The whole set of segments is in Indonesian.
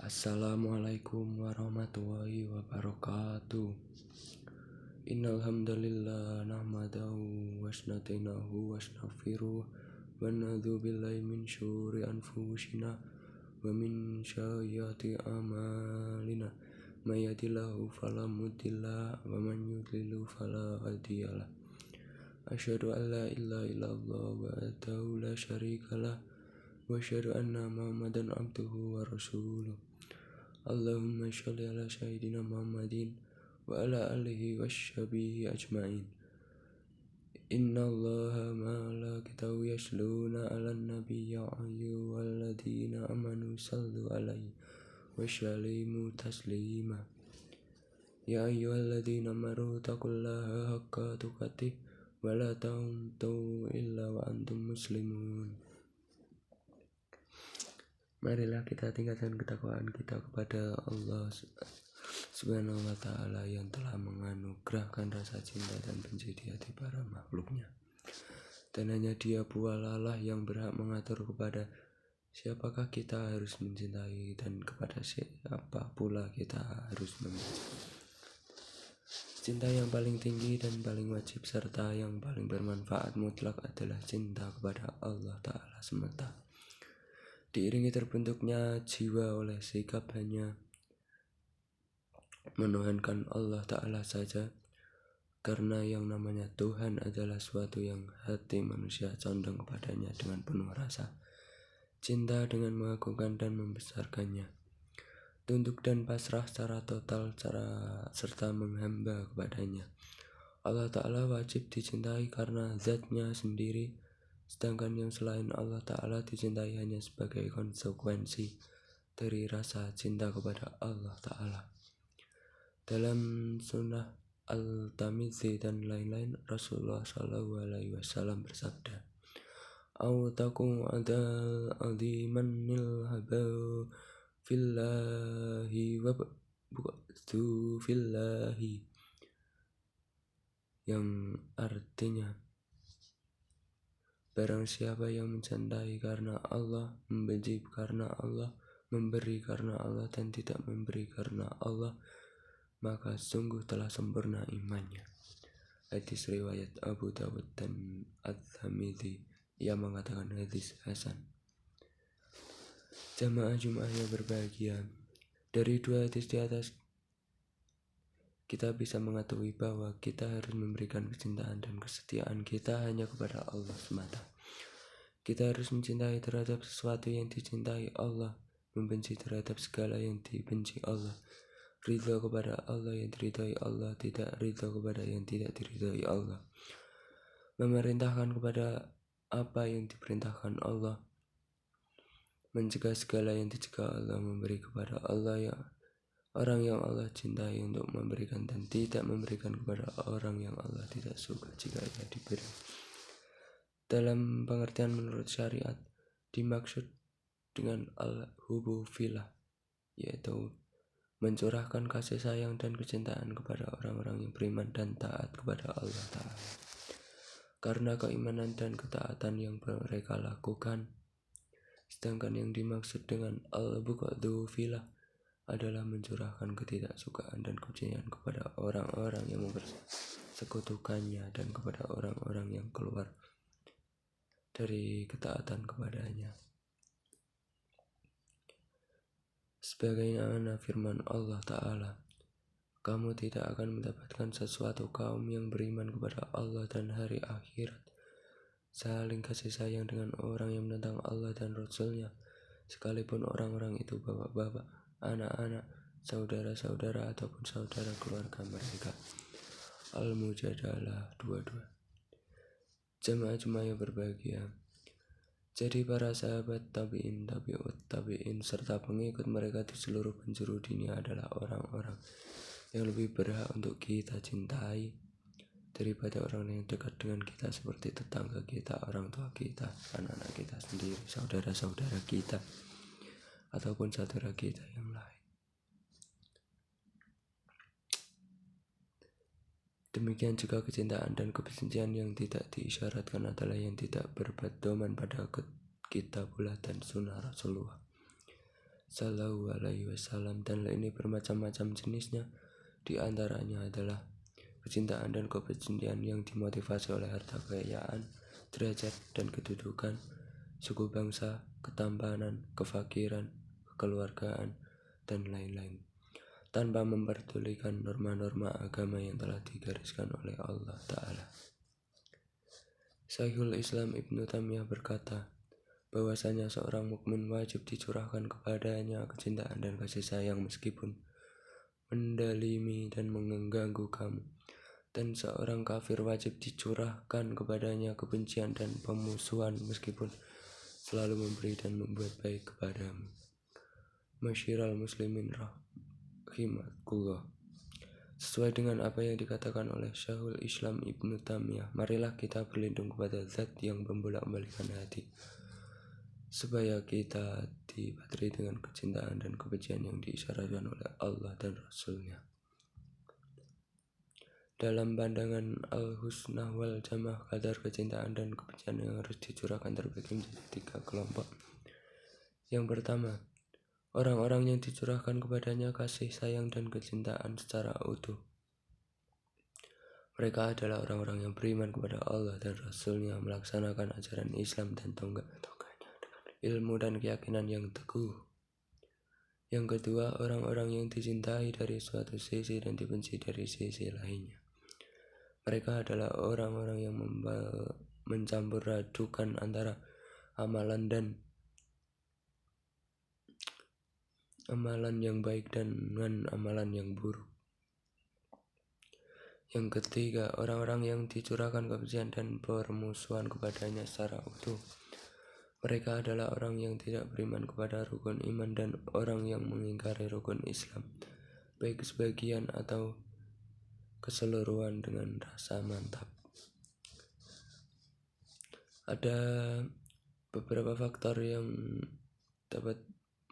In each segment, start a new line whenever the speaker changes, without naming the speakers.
Assalamualaikum warahmatullahi wabarakatuh. Innal hamdalillah nahmadahu wa nasta'inahu wa nastaghfiruh wa na'udzu billahi min syururi anfusina wa min sayyiati a'malina. May yahdihillahu fala mudilla wa man yudlil fala hadiyalah. Asyhadu an la ilaha illallah wahdahu la syarikalah wa asyhadu anna Muhammadan abduhu wa rasuluh. Allahumma sholli ala sayyidina Muhammadin wa ala alihi washabihi ajma'in. Inna allaha malaikatahu yusholluna ala nabi ya ayyuhalladzina amanu sallu alaihi wa sallimu taslima. Ya ayyuhalladzina amanu taqullaha haqqa tuqatih wa la tamutunna illa wa antum muslimun. Marilah kita tingkatkan ketakwaan kita kepada Allah Subhanahu wa ta'ala yang telah menganugerahkan rasa cinta dan benci di hati para makhluknya. Dan hanya Dia pula lah yang berhak mengatur kepada siapakah kita harus mencintai dan kepada siapa pula kita harus membenci. Cinta yang paling tinggi dan paling wajib serta yang paling bermanfaat mutlak adalah cinta kepada Allah Ta'ala semata. Diiringi terbentuknya jiwa oleh sikap hanya menuhankan Allah Ta'ala saja, karena yang namanya Tuhan adalah suatu yang hati manusia condong kepadanya dengan penuh rasa cinta dengan mengagungkan dan membesarkannya, tunduk dan pasrah secara total serta menghamba kepadanya. Allah Ta'ala wajib dicintai karena zatnya sendiri, sedangkan yang selain Allah Ta'ala dicintai hanya sebagai konsekuensi dari rasa cinta kepada Allah Ta'ala. Dalam sunnah Al-Tirmidzi dan lain-lain, Rasulullah SAW bersabda, "Autakum adal adimanil habau fillahi wa bu'tu fillahi," yang artinya, barang siapa yang mencintai karena Allah, membenci karena Allah, memberi karena Allah dan tidak memberi karena Allah, maka sungguh telah sempurna imannya. Hadis riwayat Abu Dawud dan At-Tirmidzi yang mengatakan hadis hasan. Jamaah Jumat yang berbahagia, dari dua hadis di atas kita bisa mengetahui bahwa kita harus memberikan kecintaan dan kesetiaan kita hanya kepada Allah semata. Kita harus mencintai terhadap sesuatu yang dicintai Allah, membenci terhadap segala yang dibenci Allah, ridha kepada Allah yang diridhai Allah, tidak ridha kepada yang tidak diridhai Allah, memerintahkan kepada apa yang diperintahkan Allah, mencegah segala yang dicegah Allah, memberi kepada Allah yang orang yang Allah cintai untuk memberikan dan tidak memberikan kepada orang yang Allah tidak suka jika ia diberi. Dalam pengertian menurut syariat, dimaksud dengan al-hubbu fillah yaitu mencurahkan kasih sayang dan kecintaan kepada orang-orang yang beriman dan taat kepada Allah Ta'ala karena keimanan dan ketaatan yang mereka lakukan. Sedangkan yang dimaksud dengan al-bughdu fillah adalah mencurahkan ketidaksukaan dan kebencian kepada orang-orang yang mempersekutukannya dan kepada orang-orang yang keluar dari ketaatan kepadanya. Sebagaimana firman Allah Ta'ala, "Kamu tidak akan mendapatkan sesuatu kaum yang beriman kepada Allah dan hari akhirat, saling kasih sayang dengan orang yang menentang Allah dan Rasul-Nya, sekalipun orang-orang itu bapak-bapak, anak-anak, saudara-saudara ataupun saudara keluarga mereka." Al-Mujadalah 22. Jamaah yang berbahagia, jadi para sahabat tabi'in, tabi'ut tabi'in serta pengikut mereka di seluruh penjuru dunia adalah orang-orang yang lebih berhak untuk kita cintai daripada orang yang dekat dengan kita seperti tetangga kita, orang tua kita, anak-anak kita sendiri, saudara-saudara kita, ataupun saudara kita yang lain. Demikian juga kecintaan dan kebencian yang tidak diisyaratkan adalah yang tidak berpedoman pada kitabullah dan sunnah Rasulullah. Sallallahu alaihi wasallam, dan ini bermacam-macam jenisnya. Di antaranya adalah kecintaan dan kebencian yang dimotivasi oleh harta kekayaan, derajat dan kedudukan, suku bangsa, ketampanan, kefakiran, kekeluargaan, dan lain-lain, tanpa memperdulikan norma-norma agama yang telah digariskan oleh Allah Ta'ala. Syekhul Islam Ibnu Taimiyah berkata, bahwasanya seorang mukmin wajib dicurahkan kepadanya kecintaan dan kasih sayang meskipun mendalimi dan mengganggu kamu, dan seorang kafir wajib dicurahkan kepadanya kebencian dan pemusuhan meskipun selalu memberi dan membuat baik kepadamu. Masyiral muslimin rahimakumullah. Sesuai dengan apa yang dikatakan oleh Syekhul Islam Ibnu Taimiyah, marilah kita berlindung kepada Zat yang membolak-balikkan hati, supaya kita dibateri dengan kecintaan dan kebencian yang diisyaratkan oleh Allah dan Rasul-Nya. Dalam pandangan Al-Husnah wal Jamaah, kadar kecintaan dan kebencian yang harus dicurahkan terbagi menjadi 3 kelompok. Yang pertama, orang-orang yang dicurahkan kepadanya kasih sayang dan kecintaan secara utuh. Mereka adalah orang-orang yang beriman kepada Allah dan Rasul-Nya, melaksanakan ajaran Islam dan tonggak-tonggaknya dengan ilmu dan keyakinan yang teguh. Yang kedua, orang-orang yang dicintai dari suatu sisi dan dibenci dari sisi lainnya. Mereka adalah orang-orang yang mencampur adukan antara amalan yang baik dengan amalan yang buruk. Yang ketiga, orang-orang yang dicurahkan kebencian dan permusuhan kepadanya secara utuh. Mereka adalah orang yang tidak beriman kepada rukun iman dan orang yang mengingkari rukun Islam, baik sebagian atau keseluruhan dengan rasa mantap. Ada beberapa faktor yang dapat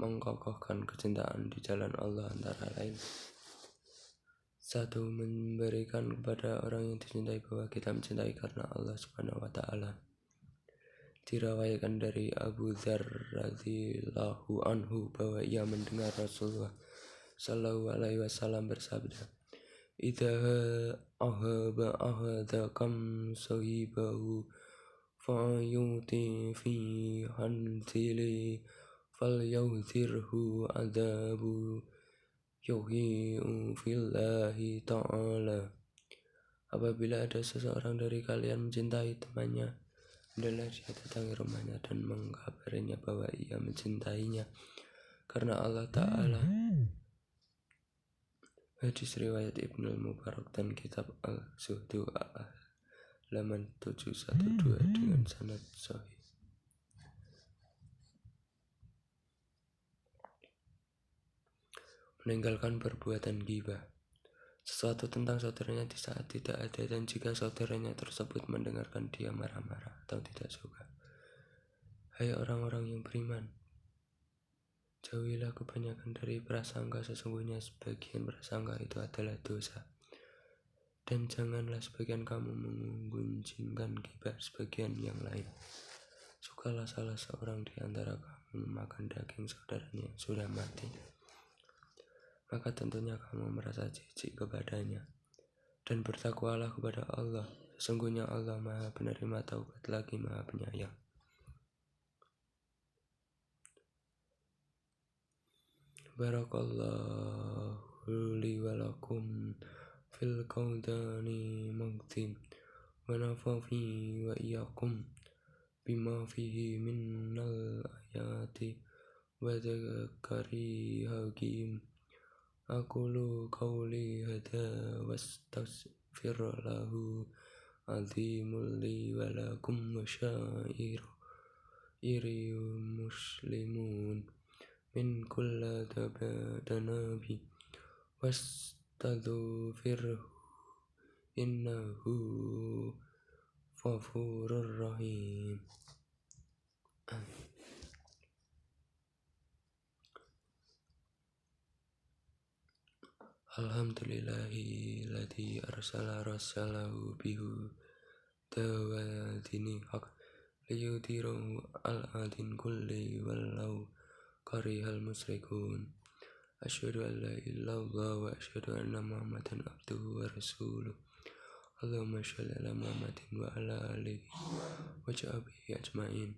mengkokohkan kecintaan di jalan Allah, antara lain: 1. Memberikan kepada orang yang dicintai bahwa kita mencintai karena Allah Subhanahu wa Ta'ala. Diriwayatkan dari Abu Dzar radhiyallahu anhu bahwa ia mendengar Rasulullah sallallahu alaihi wasallam bersabda, "Idza ahaba ahadakum sahibahu fa'yuti fi hanzili falyuhzirhu adabu yuhi'u fillahi ta'ala." Apabila ada seseorang dari kalian mencintai temannya, hendaklah dia datangi rumahnya dan mengkabarinya bahwa ia mencintainya karena Allah Ta'ala. Hadis riwayat Ibnu Mubarak dan kitab Al-Zuhdu halaman 712 dengan sanad sahih. Meninggalkan perbuatan ghibah, sesuatu tentang saudaranya di saat tidak ada, dan jika saudaranya tersebut mendengarkan dia marah-marah atau tidak suka. Hai orang-orang yang beriman, jauhilah kebanyakan dari prasangka, sesungguhnya sebagian prasangka itu adalah dosa. Dan janganlah sebagian kamu menggunjingkan ghibah sebagian yang lain. Sukalah salah seorang di antara kamu memakan daging saudaranya yang sudah mati, maka tentunya kamu merasa jijik kepadanya. Dan bertakwalah kepada Allah, sesungguhnya Allah Maha Penerima Taubat lagi Maha Penyayang. Barakallahu li wa lakum fil qawdani maghdib wa nafafi wa iyyakum bima fihi minnal ayati wa dzakari hakim. Aqulu qawli hadha wastaghfir lahu azimul li wa lakum wa syairi muslimun min kulla danabi wastaghfirhu innahu ghafurur rahim. Alhamdulillahi ladzi arsala rasulahu bihu tawadini haq liyudhirahu al-adin kulli walau karihal musyrikun. Asyhadu an la ilaha illallah wa asyhadu anna Muhammadan abduhu wa rasuluh. Allahumma sholli ala Muhammadin wa ala alihi wa sahbihi ajmain.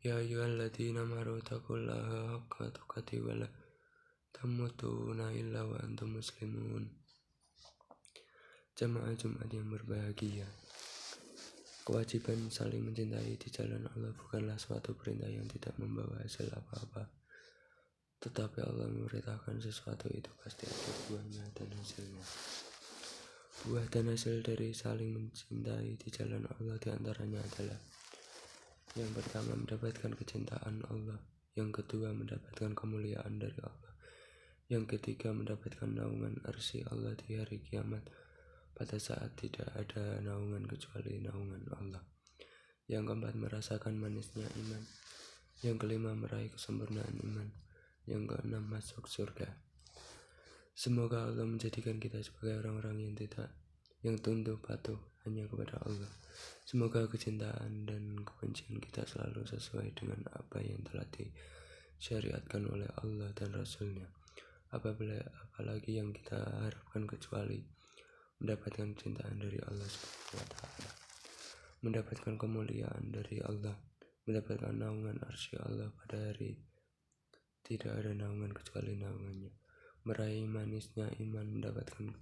Ya ayyuhalladzina amanu taqullaha haqqa tuqatih wa la tamutunna illa wa antum muslimun. Jamaah Jumat yang berbahagia, kewajiban saling mencintai di jalan Allah bukanlah suatu perintah yang tidak membawa hasil apa-apa. Tetapi Allah memerintahkan sesuatu itu pasti ada buahnya dan hasilnya. Buah dan hasil dari saling mencintai di jalan Allah diantaranya adalah: yang pertama, mendapatkan kecintaan Allah. Yang kedua, mendapatkan kemuliaan dari Allah. Yang ketiga, mendapatkan naungan arsy Allah di hari kiamat, pada saat tidak ada naungan kecuali naungan Allah. Yang keempat, merasakan manisnya iman. Yang kelima, meraih kesempurnaan iman. Yang keenam, masuk surga. Semoga Allah menjadikan kita sebagai orang-orang yang tunduk patuh hanya kepada Allah. Semoga kecintaan dan kebencian kita selalu sesuai dengan apa yang telah disyariatkan oleh Allah dan Rasul-Nya. Apalagi yang kita harapkan kecuali mendapatkan kecintaan dari Allah Subhanahu wa Ta'ala, mendapatkan kemuliaan dari Allah, mendapatkan naungan arsy Allah pada hari tidak ada naungan kecuali naungannya, meraih manisnya iman, mendapatkan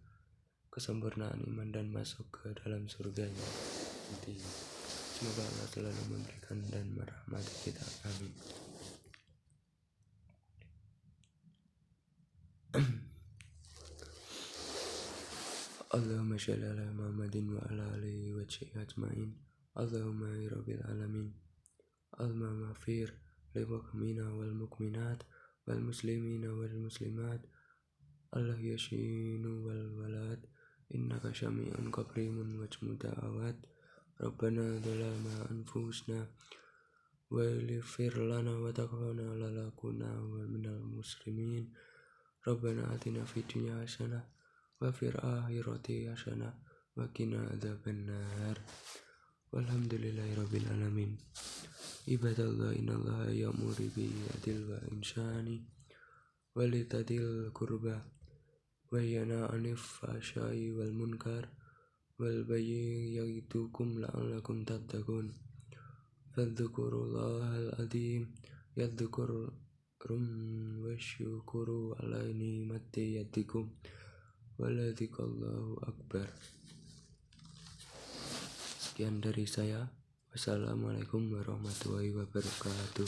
kesempurnaan iman dan masuk ke dalam surganya. Intinya, semoga Allah selalu memberikan dan merahmati kita. Amin. Allahumma sholli ala Muhammadin wa ala alihi wa sahbihi ajmain. Allahumma ya rabbil alamin. Allahumma maghfir lil mu'minina wal mu'minat wal muslimina wal muslimat. Allah yashinu wal walad. Innaka syami'un qarimun wajibud da'awat. Rabbana dzalama anfusana wa ighfir lana wa taqabbal lana wa minal muslimin. Rabbana atina fid dunya hasanah wa fil akhirati hasanah wa qina adzabannar. Walhamdulillahirabbil alamin. Ibadallah, innallaha ya'muru bil adli wal ihsani wa ita'il qurba wa yanha 'anil fahsya'i wal munkar wal bagyi ya'idukum la'allakum tattaqun. Fadhkurullahal azim yadhkurukum wasyukuru 'ala ni'mati yatikum waladzikrullahu akbar. Sekian dari saya. Wassalamualaikum warahmatullahi wabarakatuh.